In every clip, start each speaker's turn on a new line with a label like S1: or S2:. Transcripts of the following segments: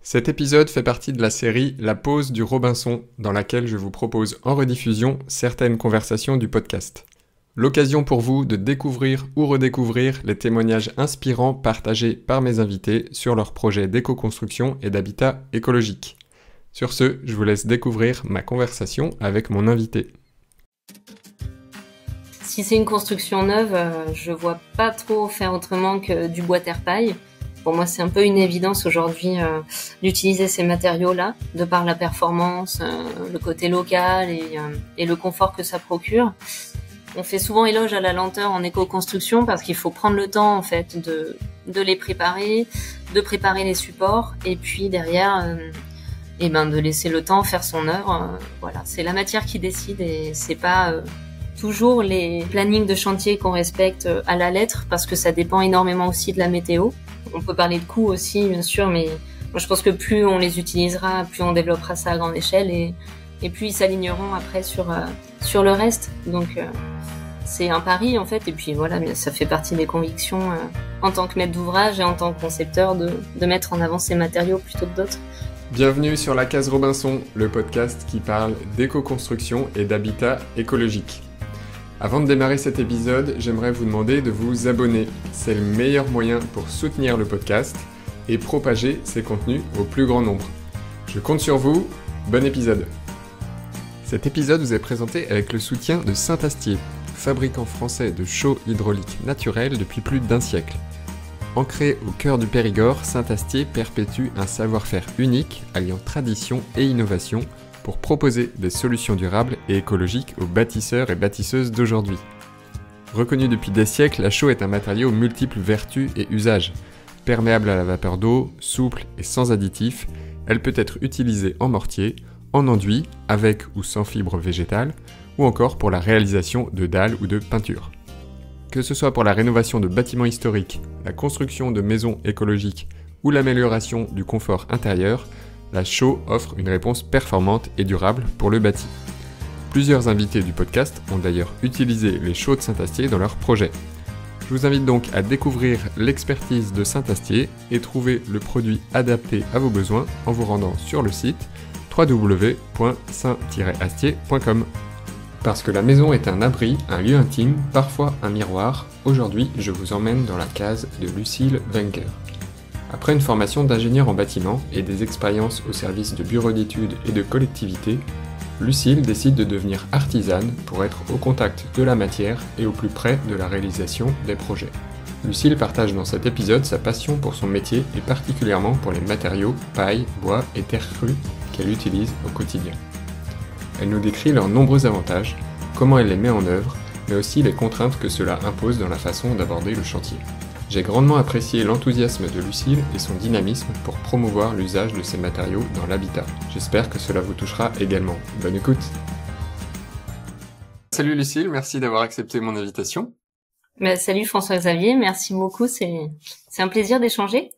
S1: Cet épisode fait partie de la série La pause du Robinson, dans laquelle je vous propose en rediffusion certaines conversations du podcast. L'occasion pour vous de découvrir ou redécouvrir les témoignages inspirants partagés par mes invités sur leurs projets d'éco-construction et d'habitat écologique. Sur ce, je vous laisse découvrir ma conversation avec mon invité.
S2: Si c'est une construction neuve, je vois pas trop faire autrement que du bois terre-paille. Pour moi, c'est un peu une évidence aujourd'hui d'utiliser ces matériaux-là, de par la performance, le côté local et le confort que ça procure. On fait souvent éloge à la lenteur en éco-construction parce qu'il faut prendre le temps en fait de les préparer, de préparer les supports et puis derrière de laisser le temps faire son œuvre. Voilà, c'est la matière qui décide et c'est pas toujours les plannings de chantier qu'on respecte à la lettre parce que ça dépend énormément aussi de la météo. On peut parler de coûts aussi, bien sûr, mais moi je pense que plus on les utilisera, plus on développera ça à grande échelle et plus ils s'aligneront après sur le reste. Donc c'est un pari en fait, et puis voilà, ça fait partie des convictions en tant que maître d'ouvrage et en tant que concepteur de mettre en avant ces matériaux plutôt que d'autres.
S1: Bienvenue sur la Case Robinson, le podcast qui parle d'éco-construction et d'habitat écologique. Avant de démarrer cet épisode, j'aimerais vous demander de vous abonner. C'est le meilleur moyen pour soutenir le podcast et propager ses contenus au plus grand nombre. Je compte sur vous, bon épisode. Cet épisode vous est présenté avec le soutien de Saint-Astier, fabricant français de chaux hydrauliques naturels depuis plus d'1 siècle. Ancré au cœur du Périgord, Saint-Astier perpétue un savoir-faire unique alliant tradition et innovation pour proposer des solutions durables et écologiques aux bâtisseurs et bâtisseuses d'aujourd'hui. Reconnue depuis des siècles, la chaux est un matériau aux multiples vertus et usages. Perméable à la vapeur d'eau, souple et sans additifs, elle peut être utilisée en mortier, en enduit, avec ou sans fibres végétales, ou encore pour la réalisation de dalles ou de peintures. Que ce soit pour la rénovation de bâtiments historiques, la construction de maisons écologiques ou l'amélioration du confort intérieur, la chaux offre une réponse performante et durable pour le bâti. Plusieurs invités du podcast ont d'ailleurs utilisé les chaux de Saint-Astier dans leurs projets. Je vous invite donc à découvrir l'expertise de Saint-Astier et trouver le produit adapté à vos besoins en vous rendant sur le site www.saint-astier.com. Parce que la maison est un abri, un lieu intime, parfois un miroir, aujourd'hui je vous emmène dans la case de Lucille Wenger. Après une formation d'ingénieur en bâtiment et des expériences au service de bureaux d'études et de collectivités, Lucille décide de devenir artisane pour être au contact de la matière et au plus près de la réalisation des projets. Lucille partage dans cet épisode sa passion pour son métier et particulièrement pour les matériaux, paille, bois et terre crue qu'elle utilise au quotidien. Elle nous décrit leurs nombreux avantages, comment elle les met en œuvre, mais aussi les contraintes que cela impose dans la façon d'aborder le chantier. J'ai grandement apprécié l'enthousiasme de Lucille et son dynamisme pour promouvoir l'usage de ces matériaux dans l'habitat. J'espère que cela vous touchera également. Bonne écoute. Salut Lucille, merci d'avoir accepté mon invitation.
S2: Salut François-Xavier, merci beaucoup, c'est un plaisir d'échanger.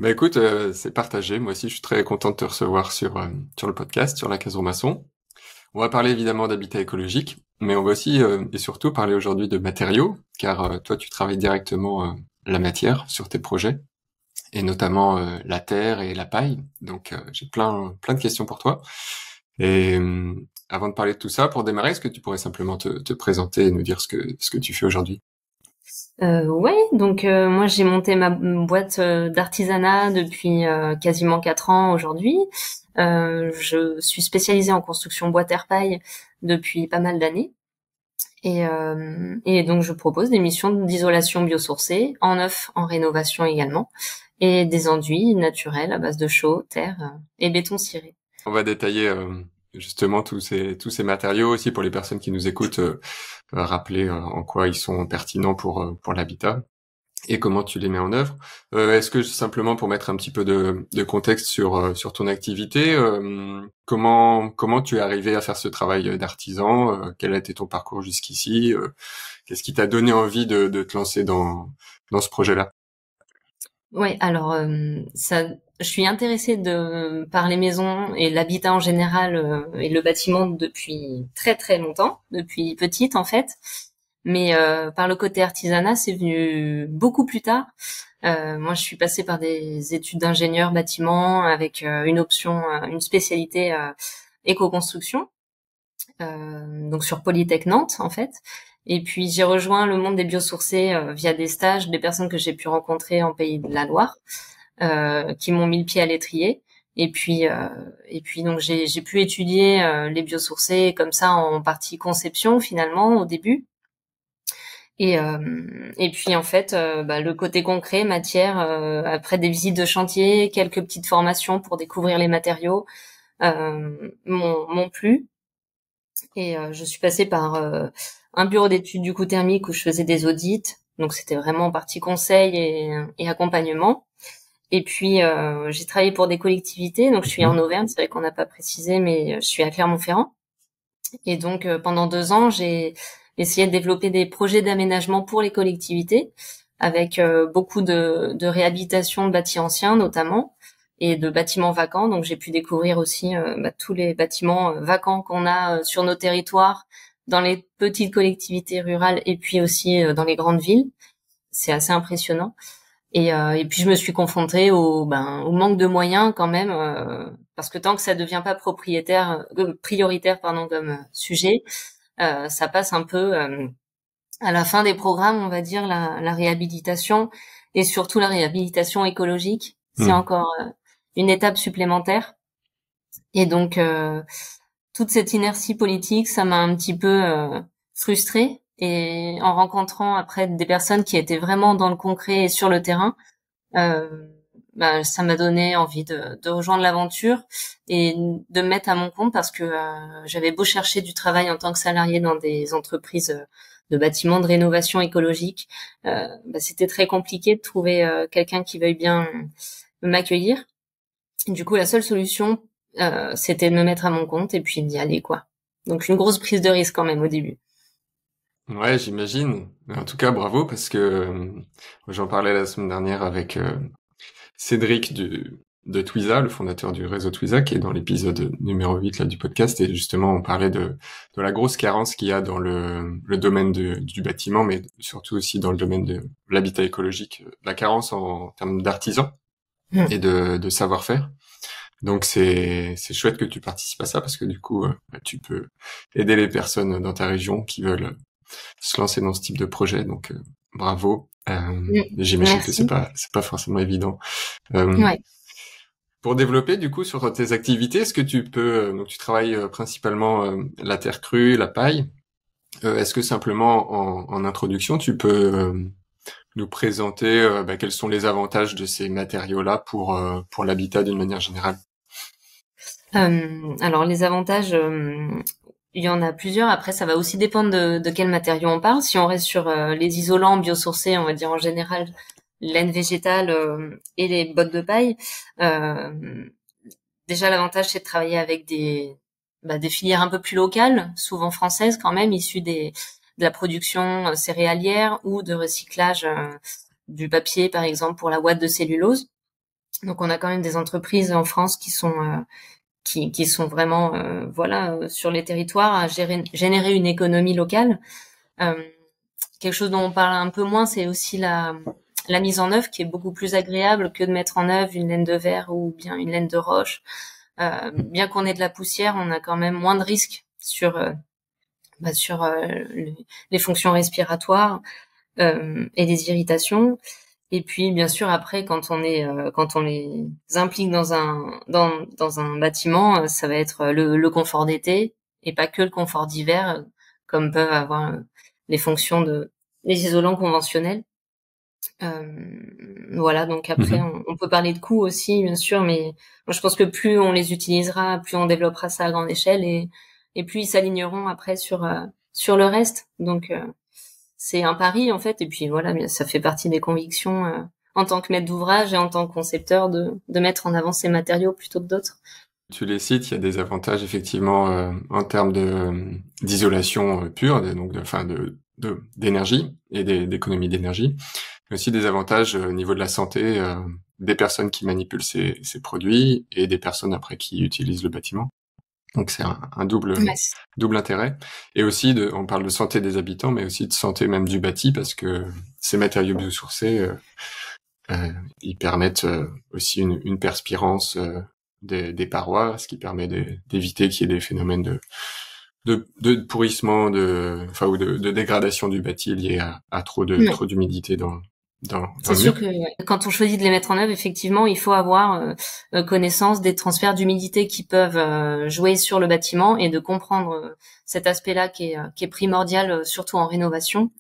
S1: Écoute, c'est partagé, moi aussi je suis très content de te recevoir sur le podcast, sur la Case Robinson. On va parler évidemment d'habitat écologique, mais on va aussi et surtout parler aujourd'hui de matériaux, car toi tu travailles directement la matière sur tes projets, et notamment la terre et la paille. Donc j'ai plein de questions pour toi. Et avant de parler de tout ça, pour démarrer, est-ce que tu pourrais simplement te présenter et nous dire ce que tu fais aujourd'hui?
S2: Ouais, donc moi j'ai monté ma boîte d'artisanat depuis quasiment 4 ans aujourd'hui. Je suis spécialisée en construction bois terre paille depuis pas mal d'années. Et donc je propose des missions d'isolation biosourcée, en neuf, en rénovation également, et des enduits naturels à base de chaux, terre et béton ciré.
S1: On va détailler justement tous ces matériaux aussi pour les personnes qui nous écoutent, rappeler en quoi ils sont pertinents pour l'habitat et comment tu les mets en œuvre. Est-ce que simplement pour mettre un petit peu de contexte sur ton activité, comment tu es arrivé à faire ce travail d'artisan, quel a été ton parcours jusqu'ici, qu'est-ce qui t'a donné envie de te lancer dans ce projet-là?
S2: Ouais, alors je suis intéressée par les maisons et l'habitat en général et le bâtiment depuis très très longtemps, depuis petite en fait. Mais par le côté artisanat, c'est venu beaucoup plus tard. Moi, je suis passée par des études d'ingénieur bâtiment avec une option, une spécialité éco-construction, donc sur Polytech Nantes en fait. Et puis j'ai rejoint le monde des biosourcés via des stages, des personnes que j'ai pu rencontrer en Pays de la Loire, qui m'ont mis le pied à l'étrier. Et puis donc j'ai pu étudier les biosourcés comme ça en partie conception finalement au début. Et puis en fait, le côté concret, matière, après des visites de chantier, quelques petites formations pour découvrir les matériaux, m'ont plu. Et je suis passée par un bureau d'études du coût thermique où je faisais des audits. Donc c'était vraiment en partie conseil et accompagnement. Et puis j'ai travaillé pour des collectivités. Donc je suis en Auvergne, c'est vrai qu'on n'a pas précisé, mais je suis à Clermont-Ferrand. Et donc pendant 2 ans, j'ai essayé de développer des projets d'aménagement pour les collectivités, avec beaucoup de réhabilitation de bâtis anciens notamment, et de bâtiments vacants. Donc j'ai pu découvrir aussi tous les bâtiments vacants qu'on a sur nos territoires, dans les petites collectivités rurales et puis aussi dans les grandes villes. C'est assez impressionnant. Et puis je me suis confrontée au manque de moyens quand même, parce que tant que ça devient pas prioritaire comme sujet, ça passe un peu à la fin des programmes, on va dire la réhabilitation, et surtout la réhabilitation écologique. C'est encore une étape supplémentaire. Et donc toute cette inertie politique, ça m'a un petit peu frustrée. Et en rencontrant après des personnes qui étaient vraiment dans le concret et sur le terrain, ça m'a donné envie de rejoindre l'aventure et de me mettre à mon compte, parce que j'avais beau chercher du travail en tant que salarié dans des entreprises de bâtiments de rénovation écologique, c'était très compliqué de trouver quelqu'un qui veuille bien m'accueillir. Du coup, la seule solution, c'était de me mettre à mon compte et puis d'y aller, quoi. Donc une grosse prise de risque quand même au début.
S1: Ouais, j'imagine. En tout cas, bravo, parce que j'en parlais la semaine dernière avec Cédric de Twiza, le fondateur du réseau Twiza, qui est dans l'épisode numéro 8 là, du podcast, et justement on parlait de la grosse carence qu'il y a dans le domaine du bâtiment, mais surtout aussi dans le domaine de l'habitat écologique, la carence en termes d'artisans et de savoir-faire. Donc c'est chouette que tu participes à ça, parce que du coup tu peux aider les personnes dans ta région qui veulent se lancer dans ce type de projet. Donc bravo. J'imagine que c'est pas forcément évident.
S2: Ouais.
S1: Pour développer du coup sur tes activités, est-ce que tu peux donc tu travailles principalement la terre crue, la paille. Est-ce que simplement en introduction tu peux nous présenter quels sont les avantages de ces matériaux-là pour l'habitat d'une manière générale?
S2: Alors les avantages, il y en a plusieurs. Après, ça va aussi dépendre de quel matériau on parle. Si on reste sur les isolants biosourcés, on va dire en général laine végétale et les bottes de paille. Déjà, l'avantage, c'est de travailler avec des filières un peu plus locales, souvent françaises quand même, issues de la production céréalière ou de recyclage du papier, par exemple, pour la ouate de cellulose. Donc, on a quand même des entreprises en France qui sont vraiment sur les territoires à générer une économie locale. Quelque chose dont on parle un peu moins, c'est aussi la mise en œuvre, qui est beaucoup plus agréable que de mettre en œuvre une laine de verre ou bien une laine de roche. Bien qu'on ait de la poussière, on a quand même moins de risques sur les fonctions respiratoires et les irritations. Et puis bien sûr après, quand on les implique dans un bâtiment, ça va être le confort d'été et pas que le confort d'hiver, comme peuvent avoir les fonctions les isolants conventionnels. Voilà, donc après on peut parler de coûts aussi bien sûr, mais moi je pense que plus on les utilisera, plus on développera ça à grande échelle, et plus ils s'aligneront après sur le reste. Donc c'est un pari en fait, et puis voilà, ça fait partie des convictions en tant que maître d'ouvrage et en tant que concepteur de mettre en avant ces matériaux plutôt que d'autres.
S1: Tu les cites, il y a des avantages effectivement en termes d'isolation pure, donc d'énergie et d'économie d'énergie, mais aussi des avantages au niveau de la santé des personnes qui manipulent ces produits et des personnes après qui utilisent le bâtiment. Donc c'est un double
S2: Ouais.
S1: double intérêt. Et aussi on parle de santé des habitants, mais aussi de santé même du bâti, parce que ces matériaux biosourcés, ils permettent aussi une perspirance des parois, ce qui permet d'éviter qu'il y ait des phénomènes de pourrissement, ou de dégradation du bâti lié à trop
S2: Ouais.
S1: d'humidité dans
S2: C'est
S1: le
S2: sûr
S1: mur.
S2: que quand on choisit de les mettre en œuvre, effectivement, il faut avoir connaissance des transferts d'humidité qui peuvent jouer sur le bâtiment et de comprendre cet aspect-là qui est primordial, surtout en rénovation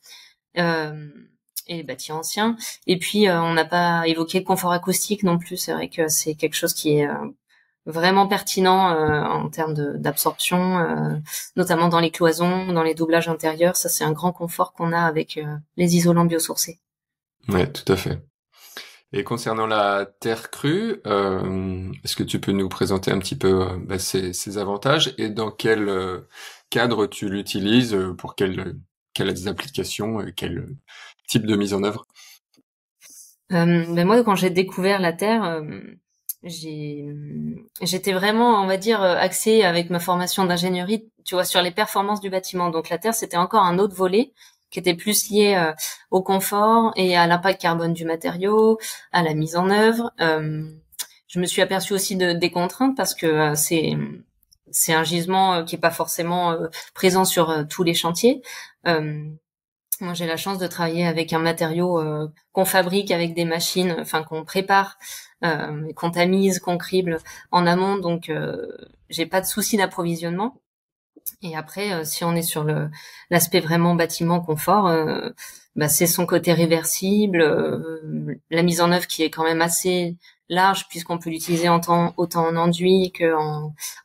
S2: et bâti ancien. Et puis, on n'a pas évoqué le confort acoustique non plus. C'est vrai que c'est quelque chose qui est vraiment pertinent en termes d'absorption, notamment dans les cloisons, dans les doublages intérieurs. Ça, c'est un grand confort qu'on a avec les isolants biosourcés.
S1: Ouais, tout à fait. Et concernant la terre crue, est-ce que tu peux nous présenter un petit peu ses avantages et dans quel cadre tu l'utilises, pour quelles applications, quel type de mise en œuvre?
S2: Ben moi, quand j'ai découvert la Terre, j'étais vraiment, on va dire, axée avec ma formation d'ingénierie, tu vois, sur les performances du bâtiment. Donc la Terre, c'était encore un autre volet qui était plus lié au confort et à l'impact carbone du matériau, à la mise en œuvre. Je me suis aperçue aussi des contraintes parce que c'est un gisement qui est pas forcément présent sur tous les chantiers. Moi, j'ai la chance de travailler avec un matériau qu'on fabrique avec des machines, enfin qu'on prépare, qu'on tamise, qu'on crible en amont, donc j'ai pas de souci d'approvisionnement. Et après, si on est sur l'aspect vraiment bâtiment confort, c'est son côté réversible, la mise en œuvre qui est quand même assez large puisqu'on peut l'utiliser autant en enduit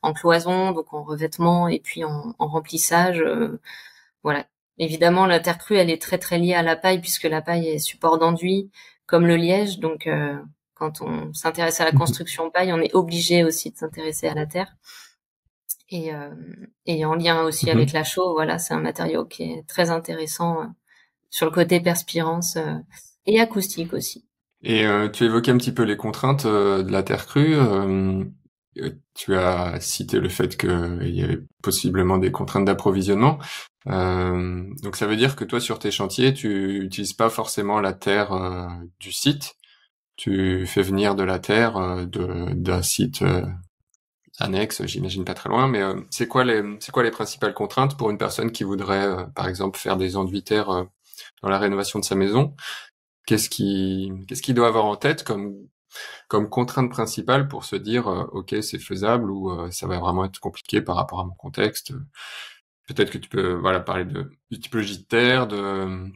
S2: en cloison, donc en revêtement et puis en remplissage. Voilà. Évidemment, la terre crue, elle est très très liée à la paille puisque la paille est support d'enduit, comme le liège. Donc, quand on s'intéresse à la construction paille, on est obligé aussi de s'intéresser à la terre. Et en lien aussi avec la chaux, voilà, c'est un matériau qui est très intéressant sur le côté perspirance et acoustique aussi.
S1: Et tu évoquais un petit peu les contraintes de la terre crue. Tu as cité le fait qu'il y avait possiblement des contraintes d'approvisionnement. Donc ça veut dire que toi, sur tes chantiers, tu utilises pas forcément la terre du site. Tu fais venir de la terre d'un site annexe, j'imagine pas très loin. Mais c'est quoi les principales contraintes pour une personne qui voudrait, par exemple, faire des enduits terre dans la rénovation de sa maison? Qu'est-ce qu'il doit avoir en tête comme contrainte principale pour se dire ok, c'est faisable, ou ça va vraiment être compliqué par rapport à mon contexte? Peut-être que tu peux parler de typologie de terre, de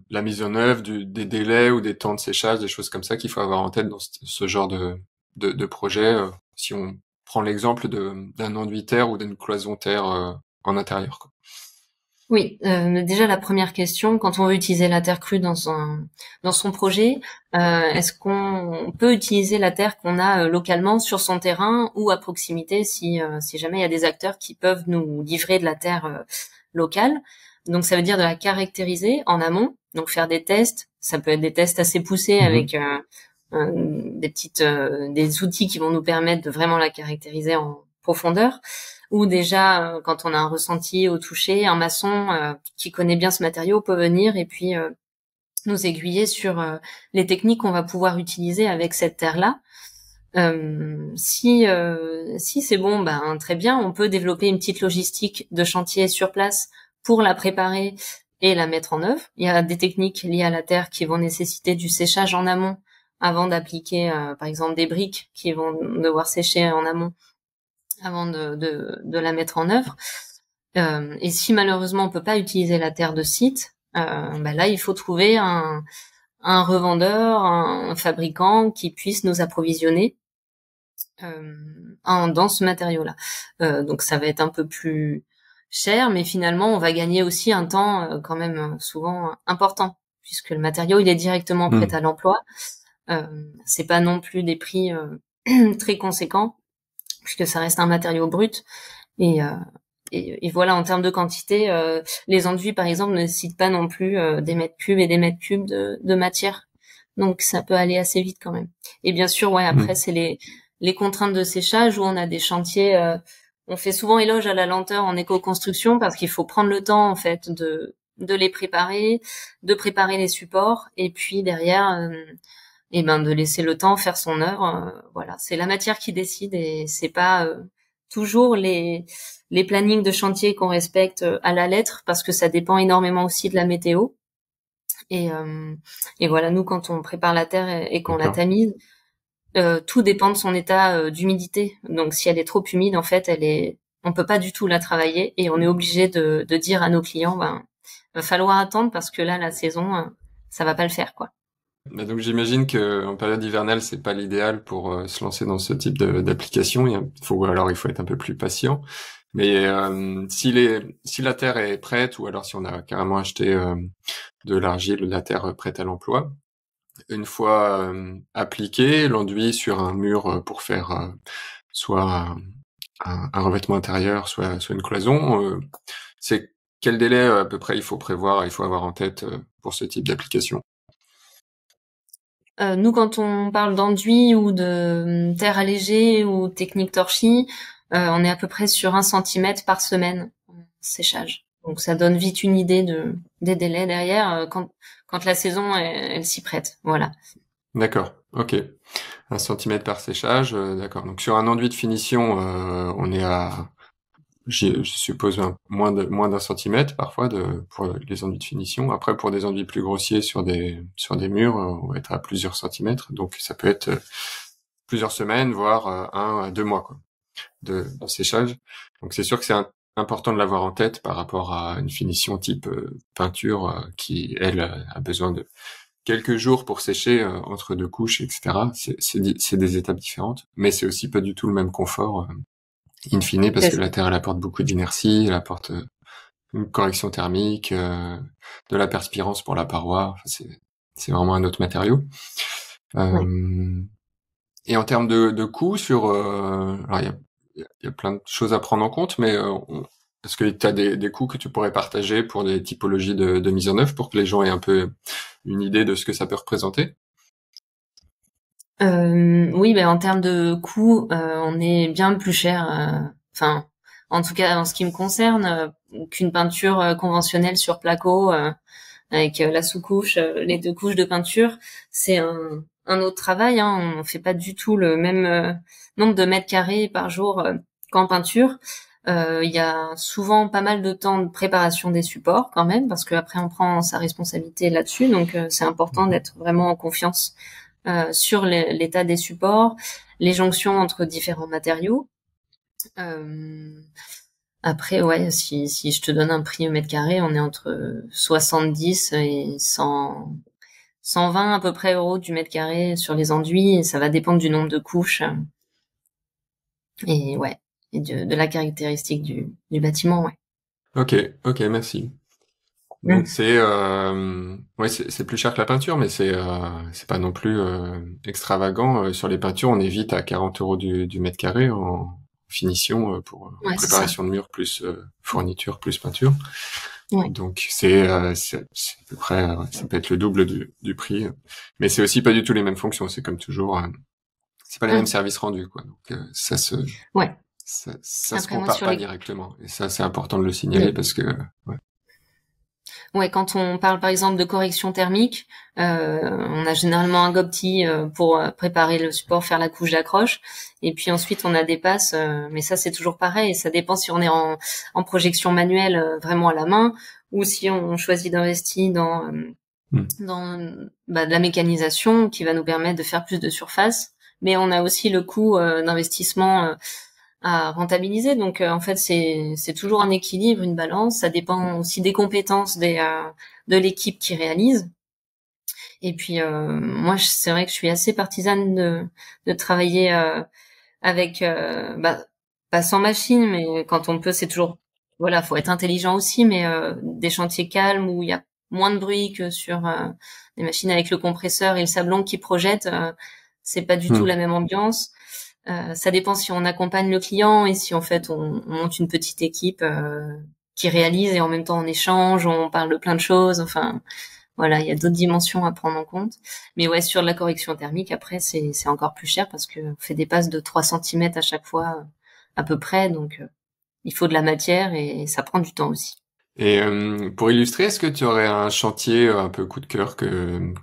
S1: la mise en œuvre, des délais ou des temps de séchage, des choses comme ça qu'il faut avoir en tête dans ce genre de projet, si on prend l'exemple d'un enduit terre ou d'une cloison terre en intérieur, quoi.
S2: Oui, déjà la première question, quand on veut utiliser la terre crue dans son projet, est-ce qu'on peut utiliser la terre qu'on a localement sur son terrain ou à proximité si jamais il y a des acteurs qui peuvent nous livrer de la terre locale. Donc ça veut dire de la caractériser en amont, donc faire des tests. Ça peut être des tests assez poussés avec des outils qui vont nous permettre de vraiment la caractériser en profondeur. Ou déjà, quand on a un ressenti au toucher, un maçon qui connaît bien ce matériau peut venir et puis nous aiguiller sur les techniques qu'on va pouvoir utiliser avec cette terre-là. Si c'est bon, très bien, on peut développer une petite logistique de chantier sur place pour la préparer et la mettre en œuvre. Il y a des techniques liées à la terre qui vont nécessiter du séchage en amont avant d'appliquer, par exemple, des briques qui vont devoir sécher en amont avant de la mettre en œuvre. Et si malheureusement on peut pas utiliser la terre de site, là il faut trouver un revendeur, un fabricant qui puisse nous approvisionner dans ce matériau-là. Donc ça va être un peu plus cher, mais finalement on va gagner aussi un temps quand même souvent important, puisque le matériau il est directement prêt à l'emploi. C'est pas non plus des prix très conséquents, puisque ça reste un matériau brut. Et voilà, en termes de quantité, les enduits, par exemple, ne nécessitent pas non plus des mètres cubes et des mètres cubes de matière. Donc, ça peut aller assez vite quand même. Et bien sûr, après, c'est les contraintes de séchage où on a des chantiers. On fait souvent éloge à la lenteur en éco-construction parce qu'il faut prendre le temps en fait de les préparer, de préparer les supports et puis derrière et ben de laisser le temps faire son œuvre. Voilà, c'est la matière qui décide et c'est pas toujours les plannings de chantier qu'on respecte à la lettre parce que ça dépend énormément aussi de la météo. Et voilà, nous quand on prépare la terre et qu'on la tamise, tout dépend de son état d'humidité. Donc si elle est trop humide, en fait, on peut pas du tout la travailler et on est obligé de dire à nos clients, va falloir attendre parce que là, la saison, ça va pas le faire, quoi.
S1: Bah donc j'imagine que en période hivernale, c'est pas l'idéal pour se lancer dans ce type d'application. Il faut être un peu plus patient. Mais si la terre est prête, ou alors si on a carrément acheté de l'argile, de la terre prête à l'emploi, une fois appliqué, l'enduit sur un mur pour faire soit un revêtement intérieur, soit une cloison, c'est quel délai à peu près il faut avoir en tête pour ce type d'application?
S2: Nous, quand on parle d'enduit ou de terre allégée ou technique torchis, on est à peu près sur 1 centimètre par semaine séchage. Donc ça donne vite une idée des délais derrière quand la saison elle s'y prête. Voilà.
S1: D'accord, ok. 1 centimètre par séchage, d'accord. Donc sur un enduit de finition, on est à, je suppose, moins d'un centimètre parfois pour les enduits de finition. Après, pour des enduits plus grossiers sur des murs, on va être à plusieurs centimètres. Donc ça peut être plusieurs semaines, voire 1 à 2 mois quoi, de séchage. Donc c'est sûr que c'est important de l'avoir en tête par rapport à une finition type peinture qui, elle, a besoin de quelques jours pour sécher entre 2 couches, etc. C'est des étapes différentes, mais c'est aussi pas du tout le même confort in fine parce que la terre elle apporte beaucoup d'inertie, elle apporte une correction thermique, de la perspirance pour la paroi. Enfin, c'est vraiment un autre matériau. Et en termes de coûts alors il y a plein de choses à prendre en compte, mais est-ce que tu as des coûts que tu pourrais partager pour des typologies de mise en œuvre pour que les gens aient un peu une idée de ce que ça peut représenter?
S2: Oui, en termes de coûts, on est bien plus cher. Enfin, en tout cas, en ce qui me concerne, qu'une peinture conventionnelle sur placo avec la sous-couche, les 2 couches de peinture, c'est un autre travail. Hein. On fait pas du tout le même nombre de mètres carrés par jour qu'en peinture. Il y a souvent pas mal de temps de préparation des supports quand même, parce qu'après on prend sa responsabilité là-dessus. Donc c'est important d'être vraiment en confiance sur l'état des supports, les jonctions entre différents matériaux. Après, ouais, si je te donne un prix au mètre carré, on est entre 70 et 120 à peu près euros du mètre carré sur les enduits. Et ça va dépendre du nombre de couches et ouais, et de la caractéristique du bâtiment, ouais.
S1: Ok, merci. Donc c'est plus cher que la peinture, mais c'est pas non plus extravagant. Sur les peintures, on est vite à 40 euros du mètre carré en finition pour préparation de mur plus fourniture plus peinture. Ouais. Donc c'est à peu près ça peut être le double du prix, mais c'est aussi pas du tout les mêmes fonctions. C'est comme toujours, c'est pas les mêmes services rendus quoi. Donc ça se se compare pas directement. Et ça c'est important de le signaler parce que
S2: Ouais, quand on parle par exemple de correction thermique, on a généralement un gobti pour préparer le support, faire la couche d'accroche, et puis ensuite on a des passes, mais ça c'est toujours pareil, ça dépend si on est en projection manuelle vraiment à la main, ou si on choisit d'investir dans de la mécanisation qui va nous permettre de faire plus de surface, mais on a aussi le coût d'investissement à rentabiliser. Donc en fait c'est toujours un équilibre, une balance. Ça dépend aussi des compétences de l'équipe qui réalise. Et puis moi c'est vrai que je suis assez partisane de travailler avec pas sans machine, mais quand on peut, c'est toujours faut être intelligent aussi, mais des chantiers calmes où il y a moins de bruit que sur des machines avec le compresseur et le sablon qui projette. C'est pas du tout la même ambiance. Ça dépend si on accompagne le client et si en fait on monte une petite équipe qui réalise et en même temps on échange, on parle de plein de choses. Enfin, Voilà, il y a d'autres dimensions à prendre en compte. Mais ouais, sur la correction thermique, après, c'est encore plus cher parce que on fait des passes de 3 centimètres à chaque fois, à peu près. Donc, il faut de la matière et ça prend du temps aussi.
S1: Et pour illustrer, est-ce que tu aurais un chantier un peu coup de cœur que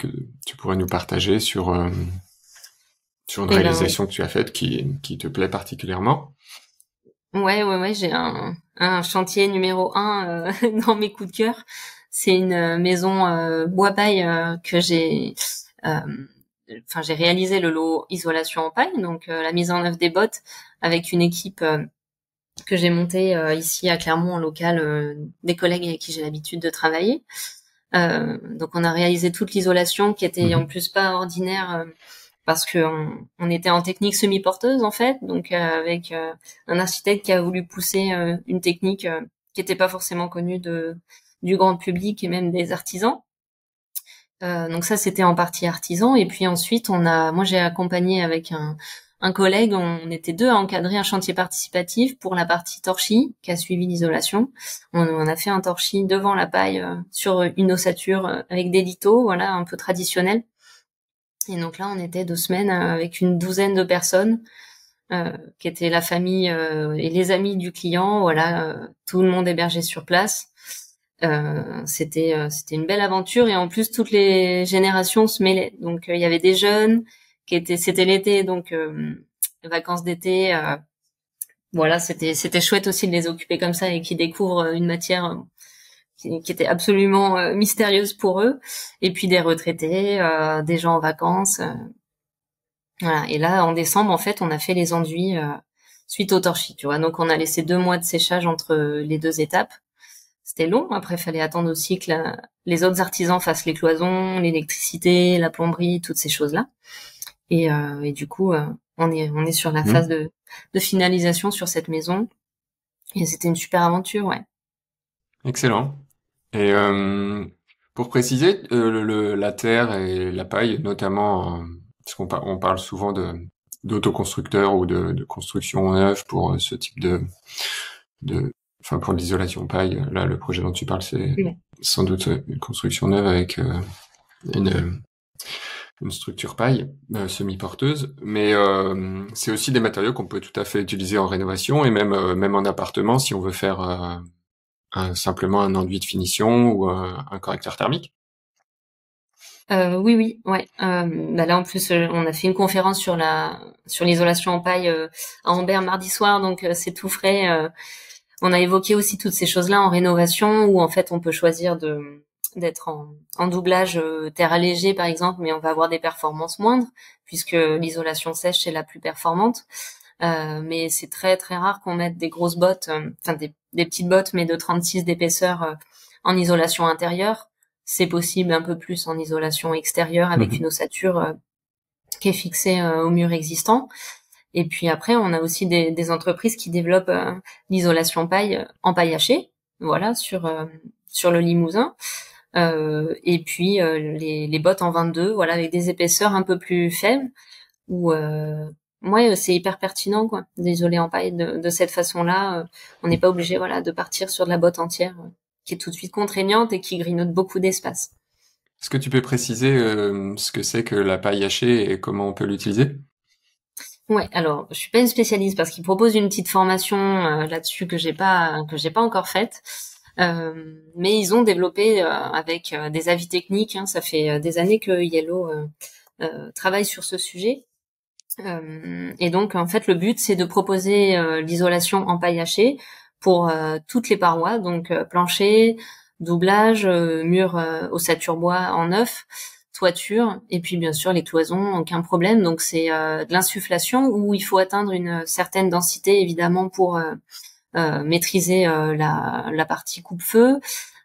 S1: tu pourrais nous partager sur une
S2: Et ben,
S1: réalisation que tu as faite qui te plaît particulièrement?
S2: ouais, j'ai un chantier numéro un dans mes coups de cœur. C'est une maison bois paille que euh, j'ai réalisé le lot isolation en paille, donc la mise en œuvre des bottes avec une équipe que j'ai montée ici à Clermont en local, des collègues avec qui j'ai l'habitude de travailler. Donc on a réalisé toute l'isolation qui était en
S1: Mhm.
S2: plus pas ordinaire parce que on était en technique semi-porteuse en fait, donc avec un architecte qui a voulu pousser une technique qui n'était pas forcément connue du grand public et même des artisans. Donc ça c'était en partie artisan et puis ensuite moi j'ai accompagné avec un collègue, on était deux à encadrer un chantier participatif pour la partie torchis qui a suivi l'isolation. On a fait un torchis devant la paille sur une ossature avec des lithos, voilà, un peu traditionnel. Et donc là, on était 2 semaines avec une douzaine de personnes qui étaient la famille et les amis du client, voilà, tout le monde hébergé sur place. C'était une belle aventure et en plus toutes les générations se mêlaient. Donc il y avait des jeunes c'était l'été, donc vacances d'été. Voilà, c'était chouette aussi de les occuper comme ça et qu'ils découvrent une matière qui était absolument mystérieuse pour eux. Et puis des retraités, des gens en vacances. Voilà. Et là, en décembre, en fait, on a fait les enduits suite au torchis, tu vois. Donc on a laissé 2 mois de séchage entre les deux étapes. C'était long. Après, il fallait attendre aussi que les autres artisans fassent les cloisons, l'électricité, la plomberie, toutes ces choses-là. Et du coup, on est sur la phase
S1: Mhm.
S2: de finalisation sur cette maison. Et c'était une super aventure, ouais.
S1: Excellent. Et pour préciser, la terre et la paille, notamment, parce on parle souvent d'autoconstructeurs ou de construction neuve pour ce type enfin pour l'isolation paille. Là, le projet dont tu parles, c'est
S2: Ouais.
S1: sans doute une construction neuve avec une, une structure paille semi-porteuse, mais c'est aussi des matériaux qu'on peut tout à fait utiliser en rénovation et même en appartement si on veut faire simplement un enduit de finition ou un correcteur thermique.
S2: Oui, ouais. Bah là en plus, on a fait une conférence sur l'isolation en paille à Ambert mardi soir, donc c'est tout frais. On a évoqué aussi toutes ces choses-là en rénovation, où en fait on peut choisir d'être en doublage terre allégée par exemple, mais on va avoir des performances moindres puisque l'isolation sèche c'est la plus performante. Mais c'est très très rare qu'on mette des grosses bottes, enfin des petites bottes mais de 36 d'épaisseur en isolation intérieure. C'est possible un peu plus en isolation extérieure avec
S1: Mhm.
S2: une ossature qui est fixée au mur existant. Et puis après, on a aussi des entreprises qui développent l'isolation paille en paille hachée, voilà, sur le Limousin. Et puis les bottes en 22, voilà, avec des épaisseurs un peu plus faibles. Où moi, c'est hyper pertinent, quoi, d'isoler en paille de cette façon-là. On n'est pas obligé, voilà, de partir sur de la botte entière, qui est tout de suite contraignante et qui grignote beaucoup d'espace.
S1: Est-ce que tu peux préciser ce que c'est que la paille hachée et comment on peut l'utiliser?
S2: Ouais, alors je suis pas une spécialiste parce qu'ils proposent une petite formation là-dessus que j'ai pas encore faite. Mais ils ont développé avec des avis techniques. Hein, ça fait des années que Yellow travaille sur ce sujet. Et donc en fait le but c'est de proposer l'isolation en paille hachée pour toutes les parois, donc plancher, doublage, mur ossature bois en neuf, toiture et puis bien sûr les cloisons, aucun problème. Donc c'est de l'insufflation où il faut atteindre une certaine densité évidemment pour maîtriser la partie coupe-feu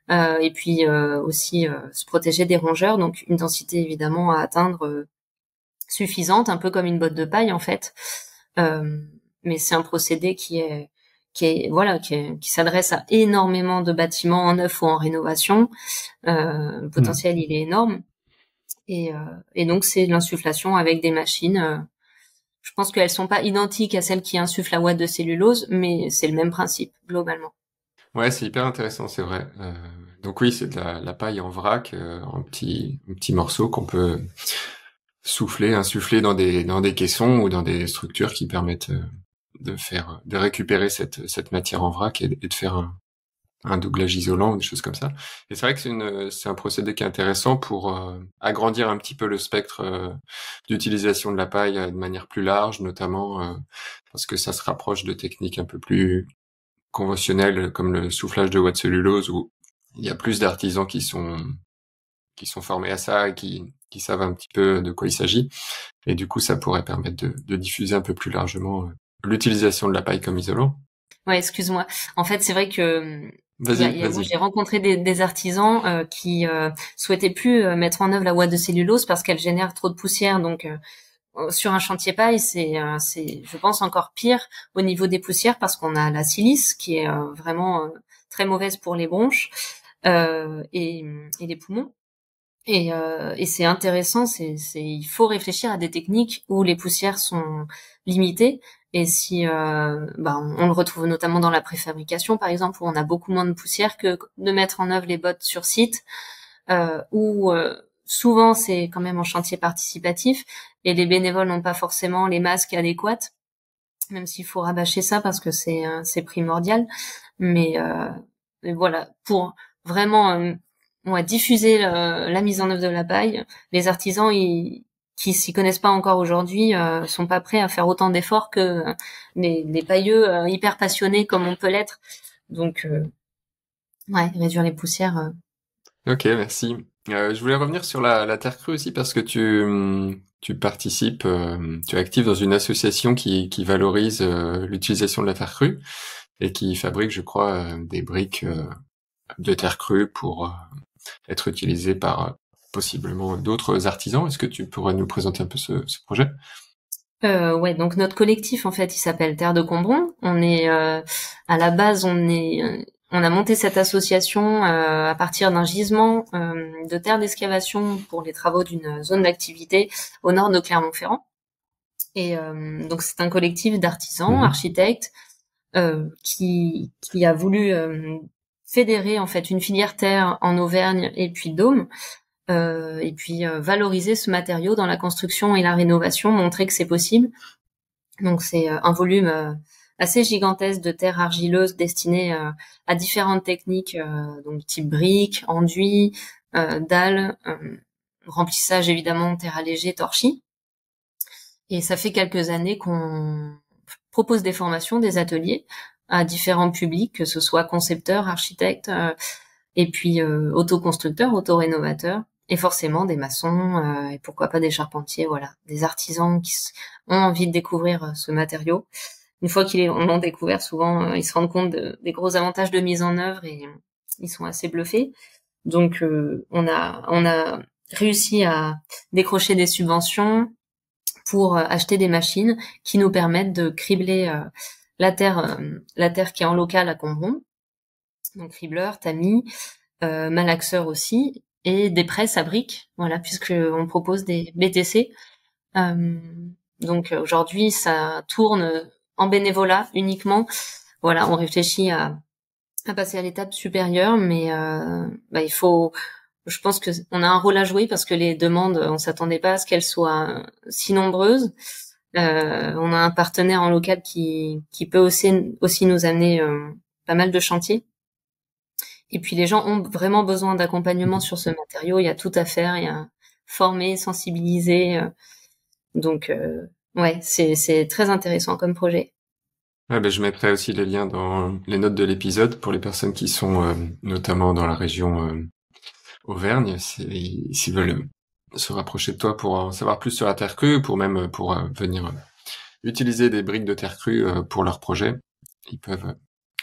S2: et puis aussi se protéger des rongeurs. Donc une densité évidemment à atteindre suffisante, un peu comme une botte de paille en fait. Euh, mais c'est un procédé qui s'adresse à énormément de bâtiments en neuf ou en rénovation. Le
S1: Mhm.
S2: potentiel il est énorme et donc c'est de l'insufflation avec des machines. Je pense qu'elles sont pas identiques à celles qui insufflent la ouate de cellulose, mais c'est le même principe globalement.
S1: Ouais, c'est hyper intéressant, c'est vrai. Donc oui, c'est de la paille en vrac, en petits morceaux qu'on peut insuffler dans des caissons ou dans des structures qui permettent de récupérer cette matière en vrac et de faire un doublage isolant ou des choses comme ça. Et c'est vrai que c'est un procédé qui est intéressant pour agrandir un petit peu le spectre d'utilisation de la paille de manière plus large, notamment parce que ça se rapproche de techniques un peu plus conventionnelles comme le soufflage de bois de cellulose où il y a plus d'artisans qui sont formés à ça et qui savent un petit peu de quoi il s'agit. Et du coup, ça pourrait permettre de diffuser un peu plus largement l'utilisation de la paille comme isolant.
S2: Ouais, excuse-moi. En fait, c'est vrai que moi,
S1: Vas-y.
S2: j'ai rencontré des artisans qui souhaitaient plus mettre en œuvre la ouate de cellulose parce qu'elle génère trop de poussière. Donc, sur un chantier paille, c'est, je pense, encore pire au niveau des poussières parce qu'on a la silice qui est vraiment très mauvaise pour les bronches et les poumons. Et c'est intéressant, il faut réfléchir à des techniques où les poussières sont limitées. Et si, on le retrouve notamment dans la préfabrication, par exemple, où on a beaucoup moins de poussière que de mettre en œuvre les bottes sur site, où souvent c'est quand même en chantier participatif et les bénévoles n'ont pas forcément les masques adéquats, même s'il faut rabâcher ça parce que c'est primordial. Mais, mais voilà, pour vraiment diffuser la mise en œuvre de la paille, les artisans qui s'y connaissent pas encore aujourd'hui sont pas prêts à faire autant d'efforts que les pailleux hyper passionnés comme on peut l'être. Donc réduire les poussières.
S1: Ok, merci. Je voulais revenir sur la terre crue aussi parce que tu participes, tu es actif dans une association qui valorise l'utilisation de la terre crue et qui fabrique, je crois, des briques de terre crue pour être utilisées par possiblement d'autres artisans. Est-ce que tu pourrais nous présenter un peu ce projet?
S2: Donc notre collectif en fait, il s'appelle Terre de Combron. On est à la base, on a monté cette association à partir d'un gisement de terre d'excavation pour les travaux d'une zone d'activité au nord de Clermont-Ferrand. Et donc c'est un collectif d'artisans, architectes qui a voulu fédérer en fait une filière terre en Auvergne et puis Dôme. Et puis valoriser ce matériau dans la construction et la rénovation, montrer que c'est possible. Donc c'est un volume assez gigantesque de terre argileuse destinée à différentes techniques, donc type briques, enduit, dalles, remplissage évidemment, terre allégée, torchis. Et ça fait quelques années qu'on propose des formations, des ateliers à différents publics, que ce soit concepteurs, architectes, et puis autoconstructeurs, autorénovateurs, et forcément des maçons, et pourquoi pas des charpentiers, voilà, des artisans qui ont envie de découvrir ce matériau. Une fois qu'ils l'ont découvert, souvent ils se rendent compte des gros avantages de mise en œuvre et ils sont assez bluffés. Donc on a réussi à décrocher des subventions pour acheter des machines qui nous permettent de cribler la terre qui est en local à Combron, donc cribleur, tamis, malaxeur aussi, et des presses à briques, voilà, puisque on propose des BTC. Donc aujourd'hui, ça tourne en bénévolat uniquement. Voilà, on réfléchit à passer à l'étape supérieure, mais il faut. Je pense que on a un rôle à jouer parce que les demandes, on s'attendait pas à ce qu'elles soient si nombreuses. On a un partenaire en local qui peut aussi nous amener pas mal de chantiers. Et puis les gens ont vraiment besoin d'accompagnement sur ce matériau. Il y a tout à faire, il y a former, sensibiliser. Donc c'est très intéressant comme projet.
S1: Ouais, ben, je mettrai aussi les liens dans les notes de l'épisode pour les personnes qui sont notamment dans la région Auvergne, s'ils veulent se rapprocher de toi pour en savoir plus sur la terre crue, pour venir utiliser des briques de terre crue pour leur projet, ils peuvent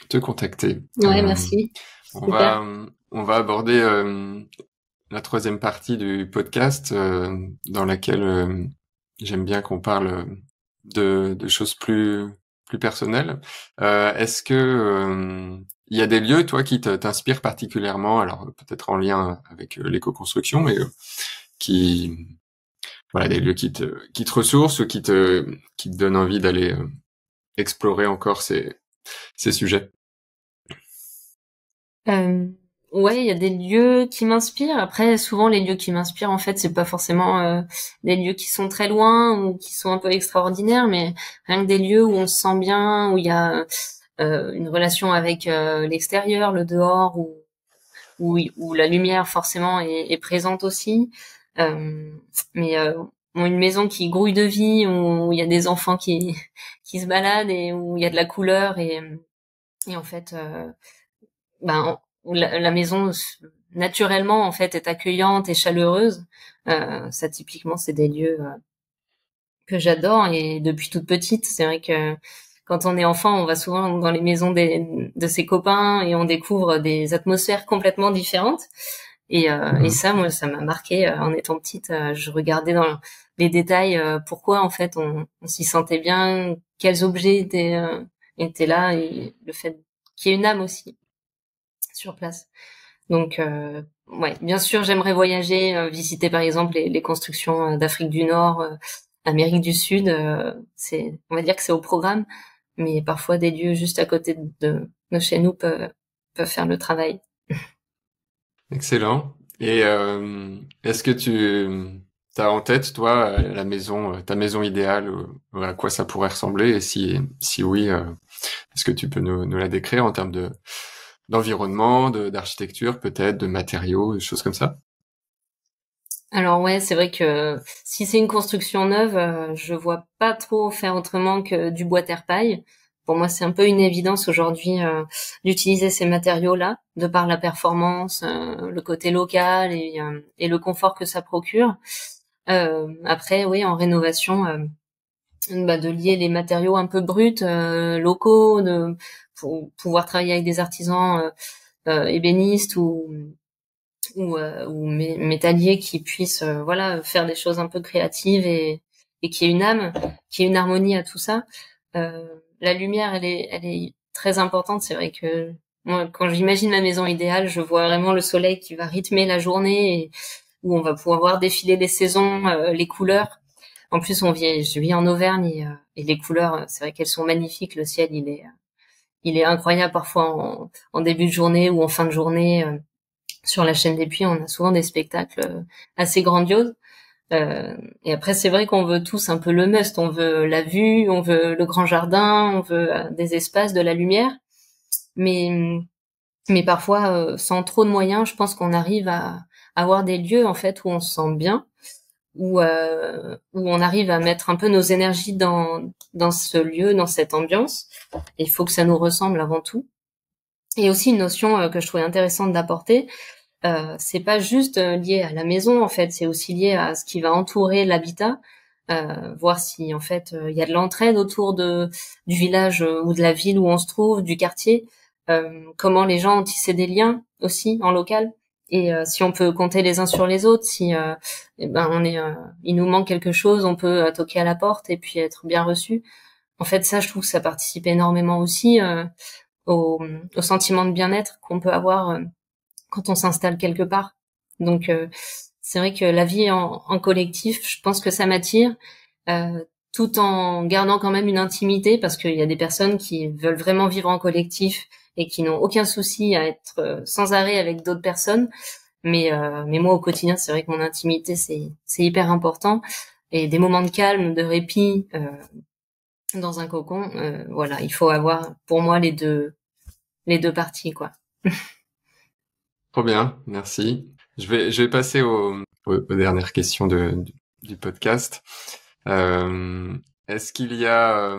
S1: te contacter.
S2: Ouais, merci. Super.
S1: On va aborder la troisième partie du podcast dans laquelle j'aime bien qu'on parle de choses plus personnelles. Est-ce que il y a des lieux, toi, qui t'inspirent particulièrement, alors peut-être en lien avec l'éco-construction, mais voilà, des lieux qui te ressourcent ou qui te donnent envie d'aller explorer encore ces sujets.
S2: Ouais, il y a des lieux qui m'inspirent. Après, souvent les lieux qui m'inspirent, en fait, c'est pas forcément des lieux qui sont très loin ou qui sont un peu extraordinaires, mais rien que des lieux où on se sent bien, où il y a une relation avec l'extérieur, le dehors, où la lumière forcément est présente aussi. Euh, mais une maison qui grouille de vie, où il y a des enfants qui qui se baladent et où il y a de la couleur et en fait, où la maison naturellement en fait est accueillante et chaleureuse. Ça typiquement c'est des lieux que j'adore et depuis toute petite, c'est vrai que quand on est enfant, on va souvent dans les maisons de ses copains et on découvre des atmosphères complètement différentes. Et ça, moi, ça m'a marqué en étant petite. Je regardais dans les détails pourquoi en fait on s'y sentait bien, quels objets étaient là et le fait qu'il y ait une âme aussi sur place. Donc, ouais, bien sûr, j'aimerais voyager, visiter par exemple les constructions d'Afrique du Nord, Amérique du Sud. On va dire que c'est au programme, mais parfois des lieux juste à côté de chez nous peuvent faire le travail.
S1: Excellent. Et est-ce que tu as en tête, toi, la maison, ta maison idéale, ou à quoi ça pourrait ressembler? Et si oui, est-ce que tu peux nous la décrire en termes d'environnement, d'architecture, peut-être, de matériaux, des choses comme ça?
S2: Alors ouais, c'est vrai que si c'est une construction neuve, je vois pas trop faire autrement que du bois terre-paille. Pour moi, c'est un peu une évidence aujourd'hui d'utiliser ces matériaux-là, de par la performance, le côté local et le confort que ça procure. Après, oui, en rénovation, de lier les matériaux un peu bruts, locaux, pour pouvoir travailler avec des artisans ébénistes ou métalliers qui puissent voilà faire des choses un peu créatives et qui ait une âme, qui ait une harmonie à tout ça. La lumière, elle est très importante. C'est vrai que moi, quand j'imagine ma maison idéale, je vois vraiment le soleil qui va rythmer la journée et où on va pouvoir voir défiler les saisons, les couleurs. En plus, je vis en Auvergne et les couleurs, c'est vrai qu'elles sont magnifiques. Le ciel, il est incroyable parfois en début de journée ou en fin de journée. Sur la chaîne des Puits, on a souvent des spectacles assez grandioses. Et après, c'est vrai qu'on veut tous un peu le must. On veut la vue, on veut le grand jardin, on veut des espaces, de la lumière. Mais, mais parfois, sans trop de moyens, je pense qu'on arrive à avoir des lieux en fait où on se sent bien, où on arrive à mettre un peu nos énergies dans ce lieu, dans cette ambiance. Et il faut que ça nous ressemble avant tout. Et aussi une notion que je trouvais intéressante d'apporter, c'est pas juste lié à la maison en fait, c'est aussi lié à ce qui va entourer l'habitat, voir si en fait il y a de l'entraide autour du village ou de la ville où on se trouve, du quartier, comment les gens ont tissé des liens aussi en local et si on peut compter les uns sur les autres, si il nous manque quelque chose, on peut toquer à la porte et puis être bien reçu. En fait, ça, je trouve que ça participe énormément aussi au, au sentiment de bien-être qu'on peut avoir quand on s'installe quelque part. Donc c'est vrai que la vie en collectif, je pense que ça m'attire, tout en gardant quand même une intimité, parce qu'il y a des personnes qui veulent vraiment vivre en collectif et qui n'ont aucun souci à être sans arrêt avec d'autres personnes. Mais moi au quotidien, c'est vrai que mon intimité c'est hyper important et des moments de calme, de répit dans un cocon, voilà, il faut avoir pour moi les deux parties quoi.
S1: Trop bien, merci. Je vais passer aux dernières questions du podcast. Euh, Est-ce qu'il y a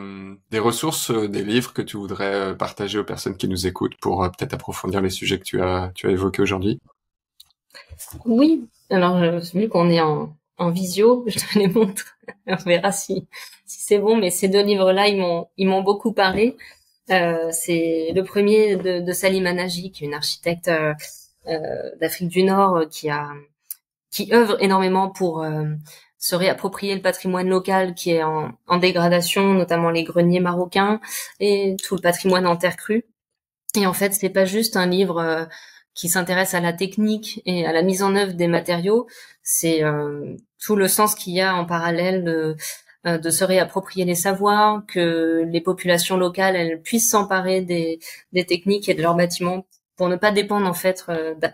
S1: des ressources, des livres que tu voudrais partager aux personnes qui nous écoutent pour peut-être approfondir les sujets que tu as évoqués aujourd'hui?
S2: Oui, alors vu qu'on est en visio, je te les montre. On verra si c'est bon, mais ces deux livres-là, ils m'ont beaucoup parlé. C'est le premier de Salim Hanaji, qui est une architecte d'Afrique du Nord qui œuvre énormément pour se réapproprier le patrimoine local qui est en dégradation, notamment les greniers marocains et tout le patrimoine en terre crue. Et en fait, c'est pas juste un livre qui s'intéresse à la technique et à la mise en œuvre des matériaux, c'est tout le sens qu'il y a en parallèle de se réapproprier les savoirs, que les populations locales elles puissent s'emparer des techniques et de leurs bâtiments pour ne pas dépendre en fait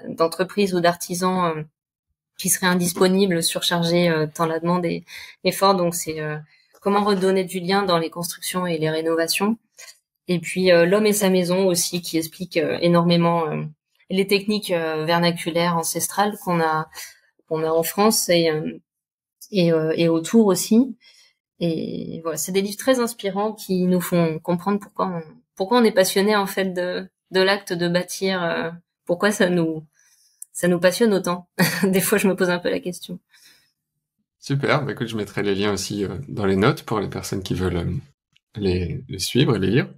S2: d'entreprises ou d'artisans qui seraient indisponibles, surchargés tant la demande est forte. Donc c'est comment redonner du lien dans les constructions et les rénovations. Et puis l'homme et sa maison aussi, qui explique énormément les techniques vernaculaires ancestrales qu'on a en France et autour aussi. Et voilà, c'est des livres très inspirants qui nous font comprendre pourquoi on est passionné en fait de l'acte de bâtir, pourquoi ça nous passionne autant. Des fois, je me pose un peu la question.
S1: Super, bah écoute, je mettrai les liens aussi dans les notes pour les personnes qui veulent les suivre et les lire.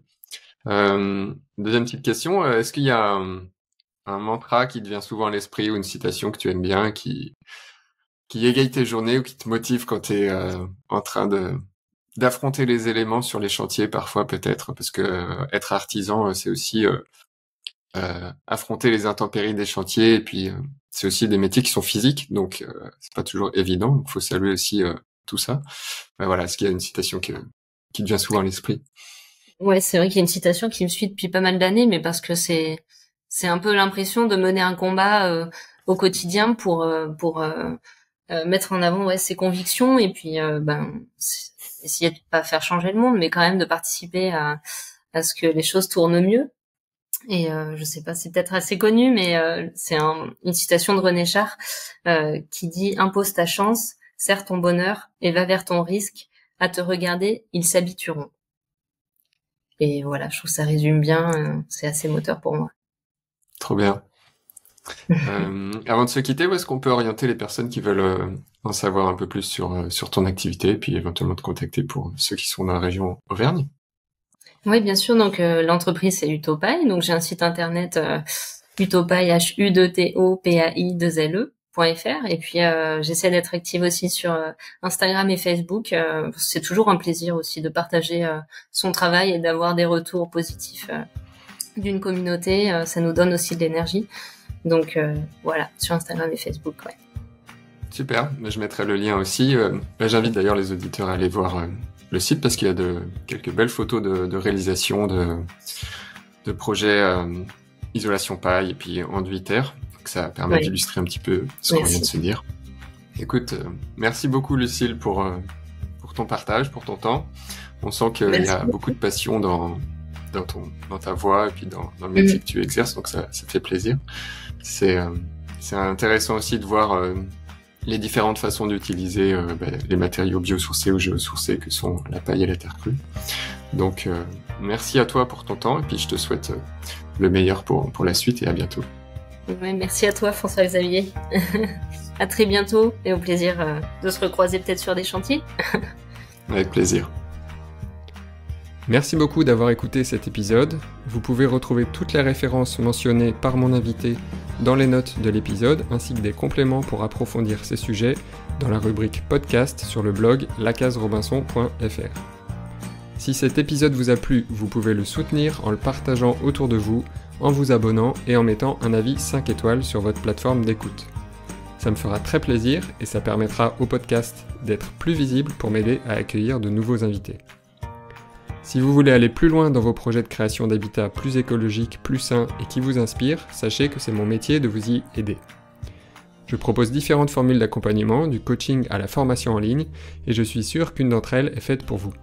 S1: Deuxième petite question, est-ce qu'il y a un mantra qui te vient souvent à l'esprit ou une citation que tu aimes bien qui égaye tes journées ou qui te motive quand tu es en train d'affronter les éléments sur les chantiers parfois peut-être, parce que être artisan c'est aussi affronter les intempéries des chantiers, et puis c'est aussi des métiers qui sont physiques, donc c'est pas toujours évident, donc faut saluer aussi tout ça. Mais voilà, est-ce qu'il y a une citation qui te vient souvent à l'esprit?
S2: Ouais, c'est vrai qu'il y a une citation qui me suit depuis pas mal d'années, mais parce que c'est un peu l'impression de mener un combat au quotidien pour mettre en avant ses convictions, et puis essayer de pas faire changer le monde, mais quand même de participer à ce que les choses tournent mieux. Et je sais pas, c'est peut-être assez connu, mais c'est une citation de René Char qui dit: impose ta chance, serre ton bonheur et va vers ton risque. À te regarder, ils s'habitueront. Et voilà, je trouve que ça résume bien, c'est assez moteur pour moi.
S1: Trop bien. Avant de se quitter, où est-ce qu'on peut orienter les personnes qui veulent en savoir un peu plus sur ton activité, et puis éventuellement te contacter pour ceux qui sont dans la région Auvergne?
S2: Oui, bien sûr. Donc l'entreprise c'est Utopaille. Donc j'ai un site internet utopaille hutopai2le.fr, et puis j'essaie d'être active aussi sur Instagram et Facebook. C'est toujours un plaisir aussi de partager son travail et d'avoir des retours positifs d'une communauté. Ça nous donne aussi de l'énergie. Donc voilà, sur Instagram et Facebook. Ouais.
S1: Super, je mettrai le lien aussi. J'invite d'ailleurs les auditeurs à aller voir le site, parce qu'il y a quelques belles photos de réalisation de projets isolation paille et puis enduit terre. Donc ça permet d'illustrer un petit peu ce qu'on vient de se dire. Écoute, merci beaucoup Lucille pour ton partage, pour ton temps. On sent qu'il y a beaucoup de passion dans ta voix et puis dans le métier que tu exerces, donc ça te fait plaisir. C'est intéressant aussi de voir les différentes façons d'utiliser les matériaux biosourcés ou géosourcés que sont la paille et la terre crue. Donc merci à toi pour ton temps, et puis je te souhaite le meilleur pour la suite, et à bientôt.
S2: Ouais, merci à toi François-Xavier. À très bientôt, et au plaisir de se recroiser peut-être sur des chantiers.
S1: Avec plaisir.
S3: Merci beaucoup d'avoir écouté cet épisode. Vous pouvez retrouver toutes les références mentionnées par mon invité dans les notes de l'épisode, ainsi que des compléments pour approfondir ces sujets dans la rubrique podcast sur le blog lacaserobinson.fr. Si cet épisode vous a plu, vous pouvez le soutenir en le partageant autour de vous, en vous abonnant et en mettant un avis 5 étoiles sur votre plateforme d'écoute. Ça me fera très plaisir et ça permettra au podcast d'être plus visible pour m'aider à accueillir de nouveaux invités. Si vous voulez aller plus loin dans vos projets de création d'habitat plus écologiques, plus sains et qui vous inspirent, sachez que c'est mon métier de vous y aider. Je propose différentes formules d'accompagnement, du coaching à la formation en ligne, et je suis sûr qu'une d'entre elles est faite pour vous.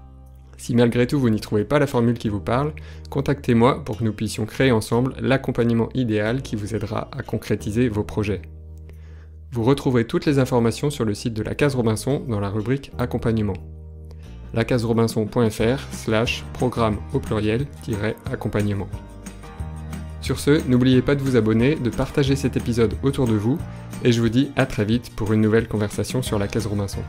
S3: Si malgré tout vous n'y trouvez pas la formule qui vous parle, contactez-moi pour que nous puissions créer ensemble l'accompagnement idéal qui vous aidera à concrétiser vos projets. Vous retrouverez toutes les informations sur le site de la Case Robinson dans la rubrique accompagnement. lacaserobinson.fr/programme au pluriel-accompagnement. Sur ce, n'oubliez pas de vous abonner, de partager cet épisode autour de vous, et je vous dis à très vite pour une nouvelle conversation sur la Case Robinson.